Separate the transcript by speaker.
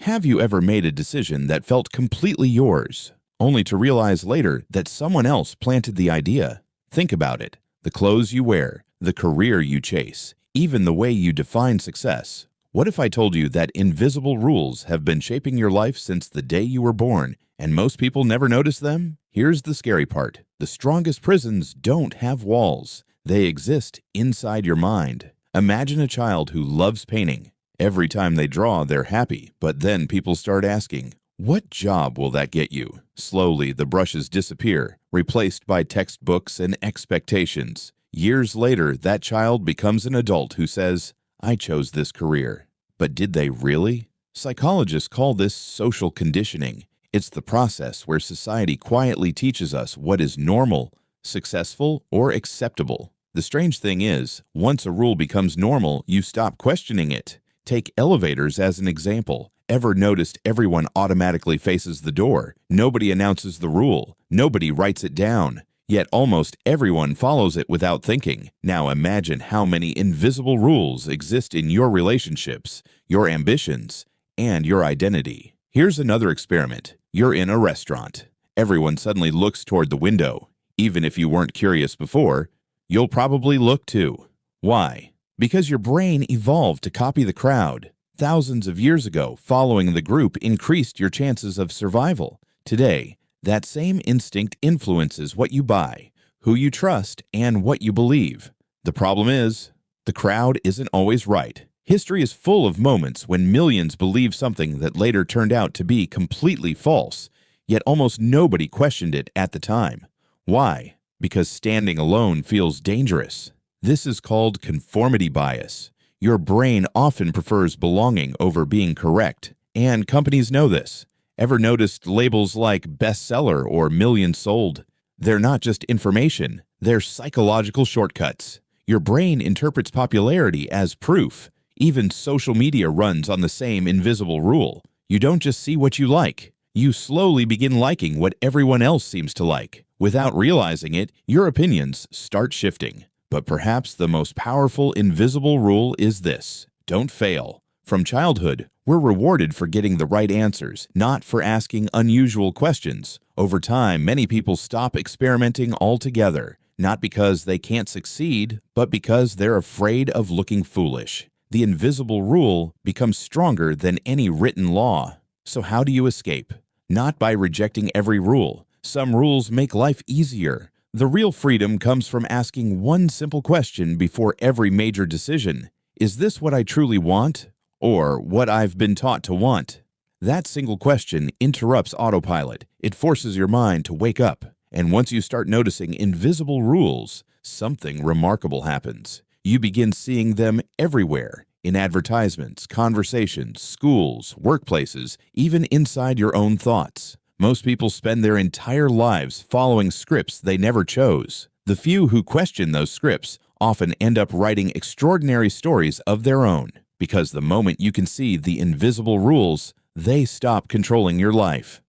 Speaker 1: Have you ever made a decision that felt completely yours, only to realize later that someone else planted the idea? Think about it. The clothes you wear, the career you chase, even the way you define success. What if I told you that invisible rules have been shaping your life since the day you were born, and most people never notice them? Here's the scary part. The strongest prisons don't have walls. They exist inside your mind. Imagine a child who loves painting. Every time they draw, they're happy, but then people start asking, what job will that get you? Slowly, the brushes disappear, replaced by textbooks and expectations. Years later, that child becomes an adult who says, I chose this career. But did they really? Psychologists call this social conditioning. It's the process where society quietly teaches us what is normal, successful, or acceptable. The strange thing is, once a rule becomes normal, you stop questioning it. Take elevators as an example. Ever noticed everyone automatically faces the door? Nobody announces the rule. Nobody writes it down. Yet almost everyone follows it without thinking. Now imagine how many invisible rules exist in your relationships, your ambitions, and your identity. Here's another experiment. You're in a restaurant. Everyone suddenly looks toward the window. Even if you weren't curious before, you'll probably look too. Why? Because your brain evolved to copy the crowd. Thousands of years ago, following the group increased your chances of survival. Today, that same instinct influences what you buy, who you trust, and what you believe. The problem is, the crowd isn't always right. History is full of moments when millions believed something that later turned out to be completely false, yet almost nobody questioned it at the time. Why? Because standing alone feels dangerous. This is called conformity bias. Your brain often prefers belonging over being correct, and companies know this. Ever noticed labels like bestseller or million sold? They're not just information, they're psychological shortcuts. Your brain interprets popularity as proof. Even social media runs on the same invisible rule. You don't just see what you like. You slowly begin liking what everyone else seems to like. Without realizing it, your opinions start shifting. But perhaps the most powerful invisible rule is this: don't fail. From childhood, we're rewarded for getting the right answers, not for asking unusual questions. Over time, many people stop experimenting altogether, not because they can't succeed, but because they're afraid of looking foolish. The invisible rule becomes stronger than any written law. So how do you escape? Not by rejecting every rule. Some rules make life easier. The real freedom comes from asking one simple question before every major decision. Is this what I truly want, or what I've been taught to want? That single question interrupts autopilot. It forces your mind to wake up. And once you start noticing invisible rules, something remarkable happens. You begin seeing them everywhere, in advertisements, conversations, schools, workplaces, even inside your own thoughts. Most people spend their entire lives following scripts they never chose. The few who question those scripts often end up writing extraordinary stories of their own, because the moment you can see the invisible rules, they stop controlling your life.